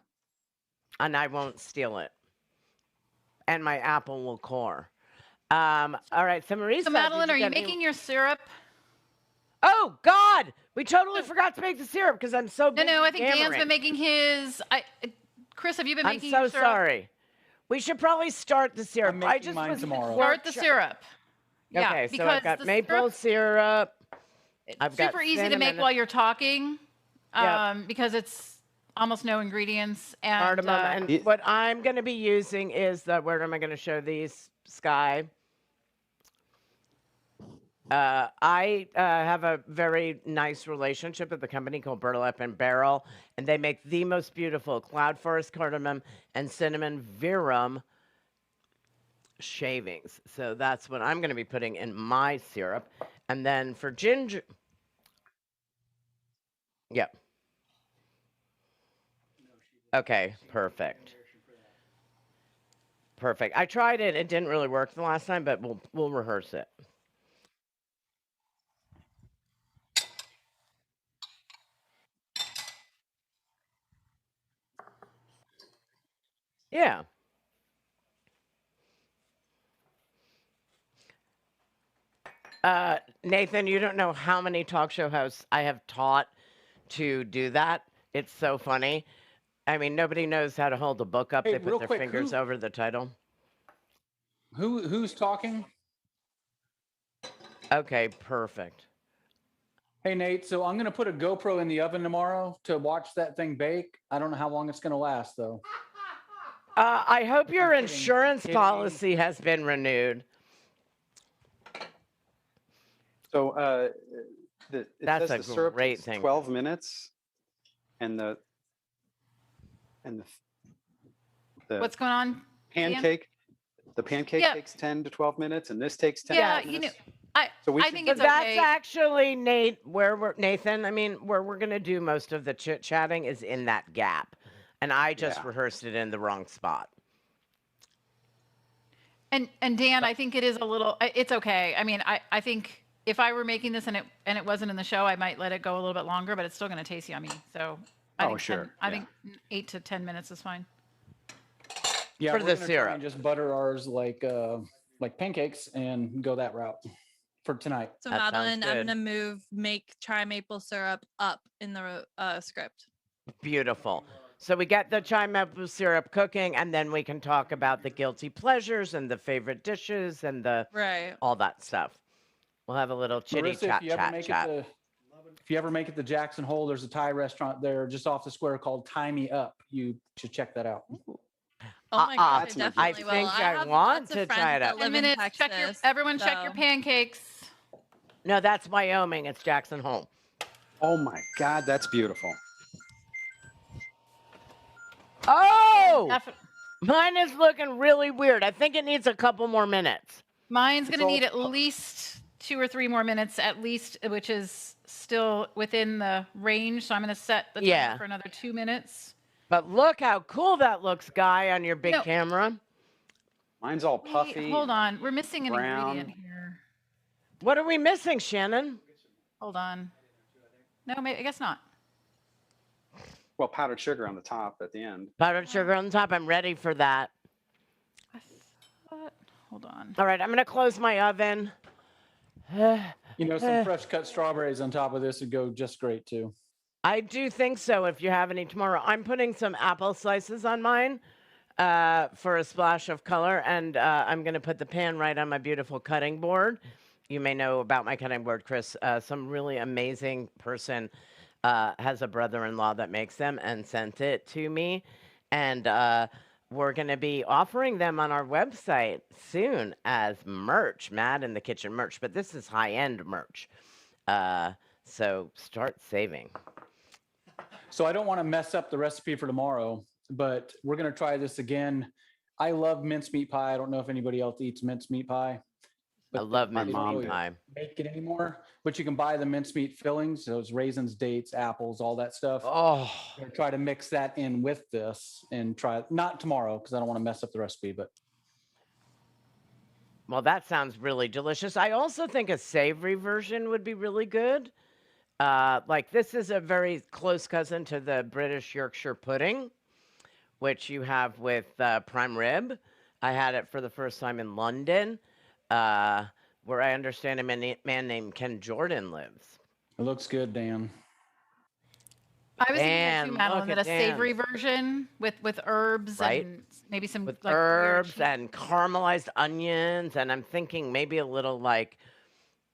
and I won't steal it. And my apple will core. All right, so Marisa, So did Madeline, are you get any- making your syrup? Oh God, we totally forgot to make the syrup because I'm so No, busy no, I think Dan's yammering. been making his. Chris, have you been I'm making so your syrup? sorry. We should probably start the syrup. I'm I making just mine was tomorrow. Start the syrup. Yeah, Okay, so because I've got the maple syrup. I've got super easy to make cinnamon, while you're talking, Yep. because it's almost no ingredients and cardamom, and It- what I'm going to be using is the. Where am I going to show these? Sky. I have a very nice relationship with a company called Burlap and Barrel, and they make the most beautiful cloud forest cardamom and cinnamon verum shavings. So that's what I'm going to be putting in my syrup. And then for ginger, yep. Okay, perfect. Perfect. I tried it. It didn't really work the last time, but we'll rehearse it. Yeah. Nathan, you don't know how many talk show hosts I have taught to do that. It's so funny. I mean, nobody knows how to hold a book up. Hey, They put real their quick, fingers who- over the title. Who's talking? Okay, perfect. Hey Nate, so I'm gonna put a GoPro in the oven tomorrow to watch that thing bake. I don't know how long it's gonna last though. I hope your kidding. insurance Kidding. policy has been renewed. So it That's says a the syrup great takes thing. 12 minutes, and the what's going on? Dan? pancake, the pancake Yeah. takes 10 to 12 minutes, and this takes 10 Yeah, minutes. I So we should- think But it's that's okay. actually Nathan. I mean, where we're gonna do most of the chit chatting is in that gap, and I just Yeah. rehearsed it in the wrong spot. And Dan, I think it is a little. It's okay. I mean, I think if I were making this and it wasn't in the show, I might let it go a little bit longer, but it's still going to taste yummy. So I Oh, think sure, I yeah. think 8 to 10 minutes is fine. Yeah, For we're the gonna try syrup. and just butter ours like pancakes and go that route for tonight. So That sounds Madeline, I'm good. gonna move try maple syrup up in the script. Beautiful. So we get the chai maple syrup cooking, and then we can talk about the guilty pleasures and the favorite dishes and Right. all that stuff. We'll have a little chitty Marissa, chat, if you ever chat, make chat. if you ever make it to Jackson Hole, there's a Thai restaurant there just off the square called Tie Me Up. You should check that out. Oh my gosh, I that's my definitely I will. think I have want lots of to friends try it that out. 10 live in minutes. Check your Texas, everyone. Check your so- pancakes. No, that's Wyoming. It's Jackson Hole. Oh my God, that's beautiful. Oh, Defi- mine is looking really weird. I think it needs a couple more minutes. Mine's going to all need at least 2 or 3 more minutes, at least, which is still within the range. So I'm going to set the timer Yeah. for another 2 minutes. But look how cool that looks, Guy, on your big No. camera. Mine's all Wait, puffy. hold on. We're missing an brown. ingredient here. What are we missing, Shannon? Hold on. No, maybe, I guess not. Well, powdered sugar on the top at the end. Powdered sugar on the top. I'm ready for that. I thought, hold on. All right, I'm going to close my oven. You know, some fresh cut strawberries on top of this would go just great too. I do think so if you have any tomorrow. I'm putting some apple slices on mine for a splash of color, and I'm going to put the pan right on my beautiful cutting board. You may know about my cutting board, Chris. Some really amazing person has a brother-in-law that makes them and sent it to me. And we're going to be offering them on our website soon as merch, Mad in the Kitchen merch. But this is high-end merch. So start saving. So I don't want to mess up the recipe for tomorrow, but we're going to try this again. I love mincemeat pie. I don't know if anybody else eats mincemeat pie. I love they don't mincemeat really pie. Make it anymore, but you can buy the mincemeat fillings, those raisins, dates, apples, all that stuff. Oh, I'm gonna try to mix that in with this and try not tomorrow because I don't want to mess up the recipe, but well, that sounds really delicious. I also think a savory version would be really good. Like this is a very close cousin to the British Yorkshire pudding, which you have with prime rib. I had it for the first time in London, where I understand a man named Ken Jordan lives. it looks good, Dan. I was thinking Dan, that too, Madeline, look that at a savory version with herbs Right? and maybe some With like weird herbs cheese. and caramelized onions, and I'm thinking maybe a little like,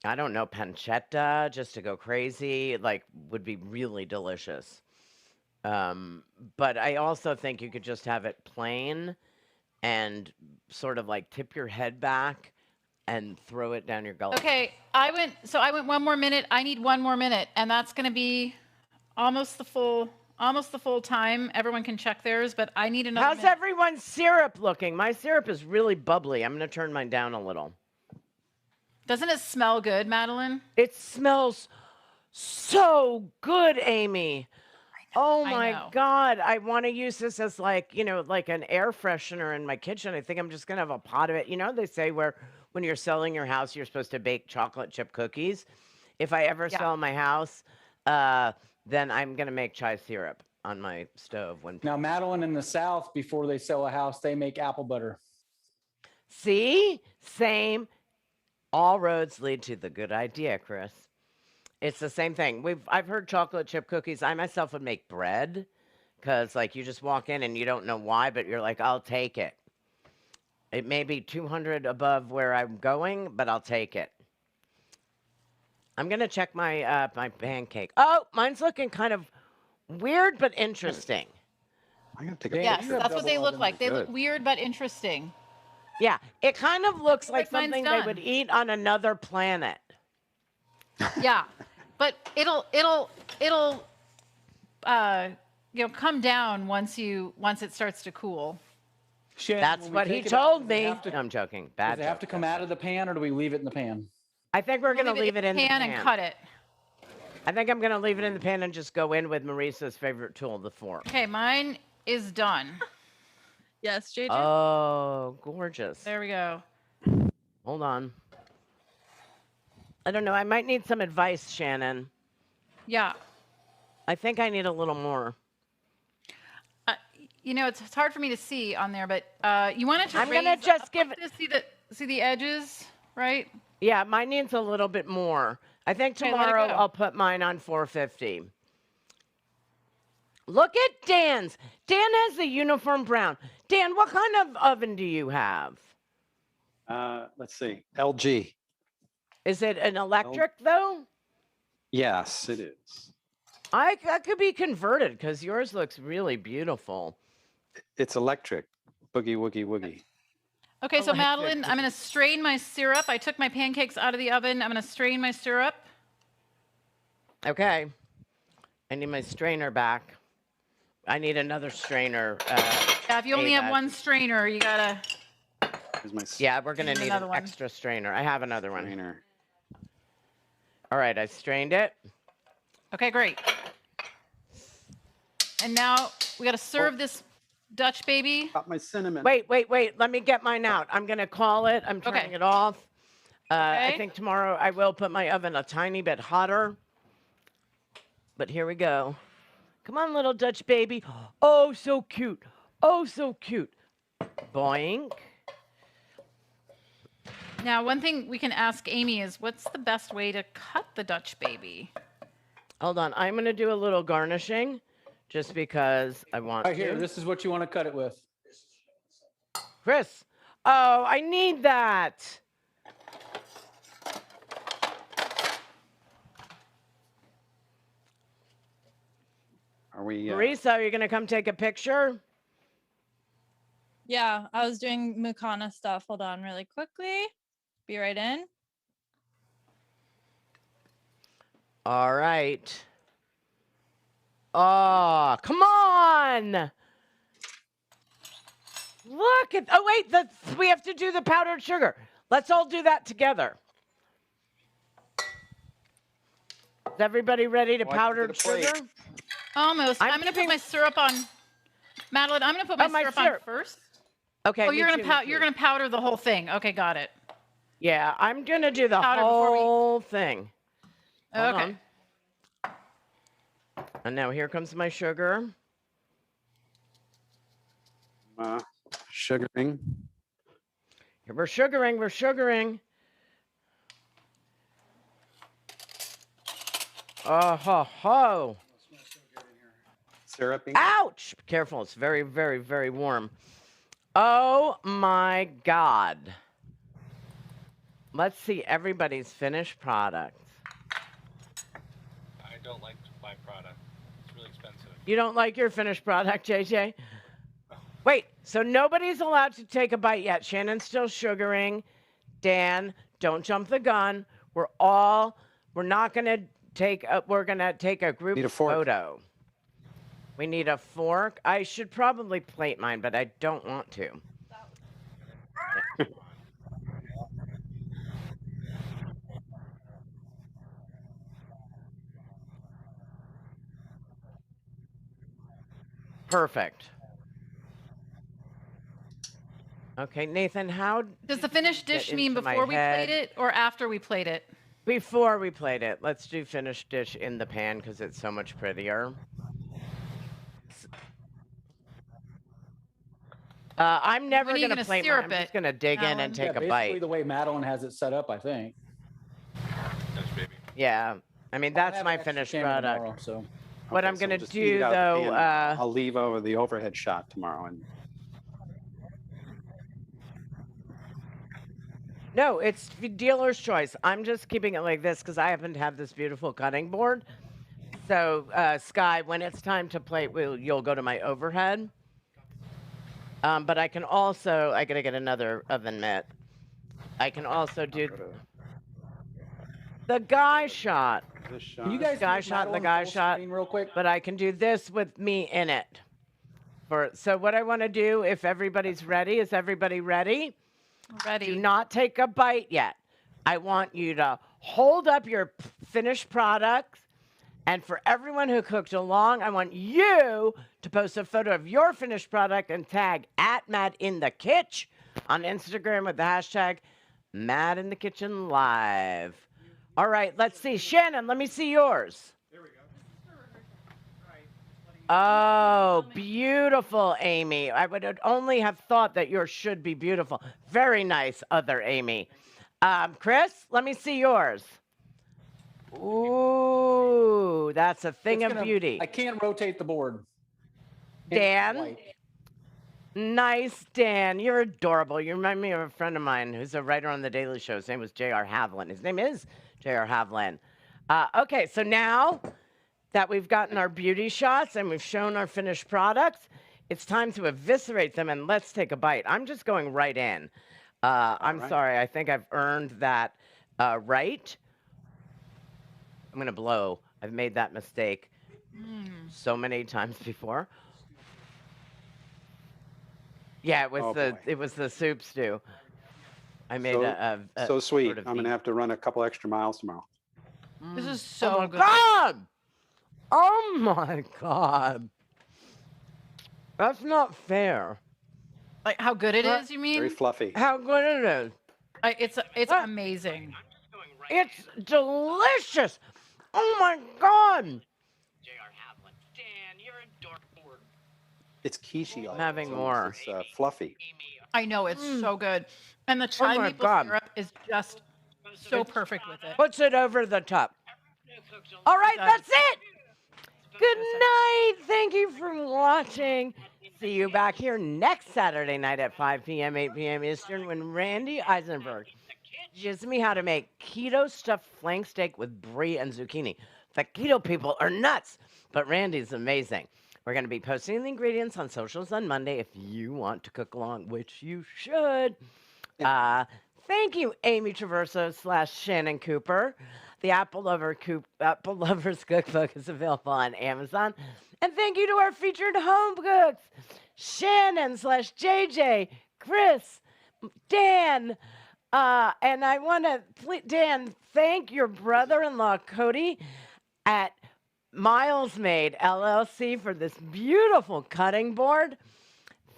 I don't know, pancetta, just to go crazy, like would be really delicious. But I also think you could just have it plain and sort of like tip your head back and throw it down your gullet. Okay, I went 1 more minute. I need 1 more minute, and that's going to be almost the full time. Everyone can check theirs, but I need another How's minute. everyone's syrup looking? My syrup is really bubbly. I'm going to turn mine down a little. Doesn't it smell good, Madeline? It smells so good, Amy. Oh I my know. God. I want to use this as like, like an air freshener in my kitchen. I think I'm just going to have a pot of it. You know, they say when you're selling your house, you're supposed to bake chocolate chip cookies. If I ever sell my house, then I'm going to make chai syrup on my stove. Now, Madeline in the South, before they sell a house, they make apple butter. See? Same. All roads lead to the good idea, Chris. It's the same thing. I've heard chocolate chip cookies. I myself would make bread because like you just walk in and you don't know why, but you're like, I'll take it. It may be 200 above where I'm going, but I'll take it. I'm going to check my my pancake. Oh, mine's looking kind of weird but interesting. I'm gonna take a Yes, you have that's what they double look oven. like. They look Good. weird but interesting. Yeah, it kind of looks like Mine's something they done. would eat on another planet. Yeah, but it'll come down once it starts to cool. Shannon, That's when we what he take it out, told does it me. have to- No, I'm joking. Does Bad it have to joke. come out of the pan or do we leave it in the pan? I think we're going to leave it in the pan. and cut it. I think I'm going to leave it in the pan and just go in with Marisa's favorite tool, the fork. Okay, mine is done. Yes, JJ. Oh, gorgeous. There we go. Hold on. I don't know. I might need some advice, Shannon. Yeah. I think I need a little more. It's hard for me to see on there, but you want it to I'm gonna raise just up give like this. See the edges, right? Yeah, mine needs a little bit more. I think Okay, let it tomorrow go. I'll put mine on 450. Look at Dan's. Dan has the uniform brown. Dan, what kind of oven do you have? Let's see, LG. Is it an electric though? Yes, it is. I could be converted because yours looks really beautiful. It's electric. Boogie woogie woogie. Okay, so Electric. Madeline, I'm going to strain my syrup. I took my pancakes out of the oven. I'm going to strain my syrup. Okay. I need my strainer back. I need another strainer. Yeah, if you only have Ava. one strainer, you got to. Here's my Yeah, we're going to need Another an one. extra strainer. I have another one. strainer. All right, I strained it. Okay, great. And now we got to serve this Dutch baby. Got my cinnamon. Wait. Let me get mine out. I'm going to call it. I'm turning Okay. it off. I Okay. think tomorrow I will put my oven a tiny bit hotter. But here we go. Come on, little Dutch baby. Oh, so cute. Oh, so cute. Boink. Now, one thing we can ask Amy is what's the best way to cut the Dutch baby? Hold on. I'm going to do a little garnishing just because I want Right here, to. this is what you want to cut it with. Chris. Oh, I need that. Are we? Marisa, are you going to come take a picture? Yeah, I was doing Mukana stuff. Hold on really quickly. Be right in. All right. Oh, come on. Look at, oh wait, we have to do the powdered sugar. Let's all do that together. Is everybody ready to Oh, I can powdered get a plate. sugar? Almost. I'm I'm going to put keeping- my syrup on. Madeline, I'm going to put my my syrup syrup. on first. Okay. Oh, me you're too, going me to you're too. going to powder the whole thing. Okay, got it. Yeah, I'm gonna do the Powder before we- whole thing. Hold Okay. on. And now here comes my sugar. Sugaring. Here, we're sugaring, we're sugaring. Oh, ho, ho. Syrupy. Ouch! Be careful, it's very, very, very warm. Oh my God. Let's see everybody's finished product. I don't like my product. It's really expensive. You don't like your finished product, JJ? Wait, so nobody's allowed to take a bite yet. Shannon's still sugaring. Dan, don't jump the gun. We're not gonna we're gonna take a group Need a fork. photo. We need a fork. I should probably plate mine, but I don't want to. Perfect. Okay, Nathan, how Does the finished get dish mean into my before we head? plate it or after we plate it? Before we plate it, let's do finished dish in the pan because it's so much prettier. I'm never When are you gonna gonna plate mine. syrup I'm it, just gonna dig in Alan? and take a basically bite. the way Madeline has it set up, I think. Yes, baby. Yeah, I mean I'll that's have my an extra finished camera product. tomorrow, so. What Okay, I'm so gonna we'll just do, eat it out of the though, pan. I'll leave over the overhead shot tomorrow. And No, it's dealer's choice. I'm just keeping it like this because I happen to have this beautiful cutting board. So, Sky, when it's time to plate, you'll go to my overhead. But I can also, I gotta get another oven mitt. I can also do the guy shot, this shot. Can you guys Guy use shot and the Madeline guy full shot. screen real quick? but I can do this with me in it. So what I want to do, if everybody's ready, is everybody ready? Ready. Do not take a bite yet. I want you to hold up your finished product. And for everyone who cooked along, I want you to post a photo of your finished product and tag @MadInTheKitch on Instagram with the hashtag MadInTheKitchenLive. All right, let's see. Shannon, let me see yours. Oh, beautiful, Amy. I would only have thought that yours should be beautiful. Very nice, other Amy. Chris, let me see yours. Ooh, that's a thing It's of gonna- beauty. I can't rotate the board. It's Dan? white. Nice, Dan. You're adorable. You remind me of a friend of mine who's a writer on The Daily Show. His name was J.R. Havlin. His name is J.R. Havlin. Okay, so now that we've gotten our beauty shots and we've shown our finished products, it's time to eviscerate them and let's take a bite. I'm just going right in. I'm right. sorry. I think I've earned that right. I'm going to blow. I've made that mistake so many times before. Yeah, it was Oh, boy. it was the soup stew. I made So- a so sweet. sort of I'm gonna meat. have to run a couple extra miles tomorrow. This is Oh so my good. God! Oh my God! That's not fair. Like how good it is, you Very mean? fluffy. How good it is. It's What? amazing. It's delicious. Oh my God! It's quiche. I'm having more. It's fluffy. I know it's so good. And the chai Oh my maple God. syrup is just so perfect with it. Puts it over the top. All right, does. that's it. Good night. Thank you for watching. see you back here next Saturday night at 5 p.m., 8 p.m. Eastern when Randy Eisenberg teaches me how to make keto stuffed flank steak with brie and zucchini. The keto people are nuts, but Randy's amazing. We're going to be posting the ingredients on socials on Monday if you want to cook along, which you should. Thank you, Amy Traverso / Shannon Cooper. The Apple Lovers Cookbook is available on Amazon. And thank you to our featured home cooks, Shannon / JJ, Chris, Dan. And I want to, Dan, thank your brother-in-law, Cody, at Miles Made LLC for this beautiful cutting board.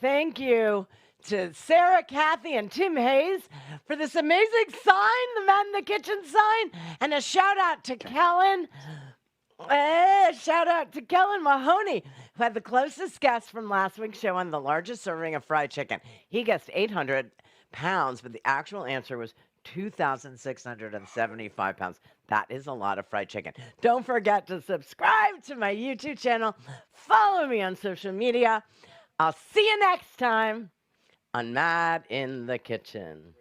Thank you to Sarah, Kathy, and Tim Hayes for this amazing sign, the Man in the Kitchen sign. And a shout out to Kellen. Shout out to Kellen Mahoney, who had the closest guess from last week's show on the largest serving of fried chicken. He guessed 800 pounds, but the actual answer was 2,675 pounds. That is a lot of fried chicken. Don't forget to subscribe to my YouTube channel. Follow me on social media. I'll see you next time on Mad in the Kitchen.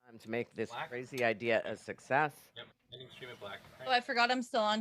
Time to make this Black? crazy idea a success. Yep. I can stream it black. Oh, I forgot I'm still on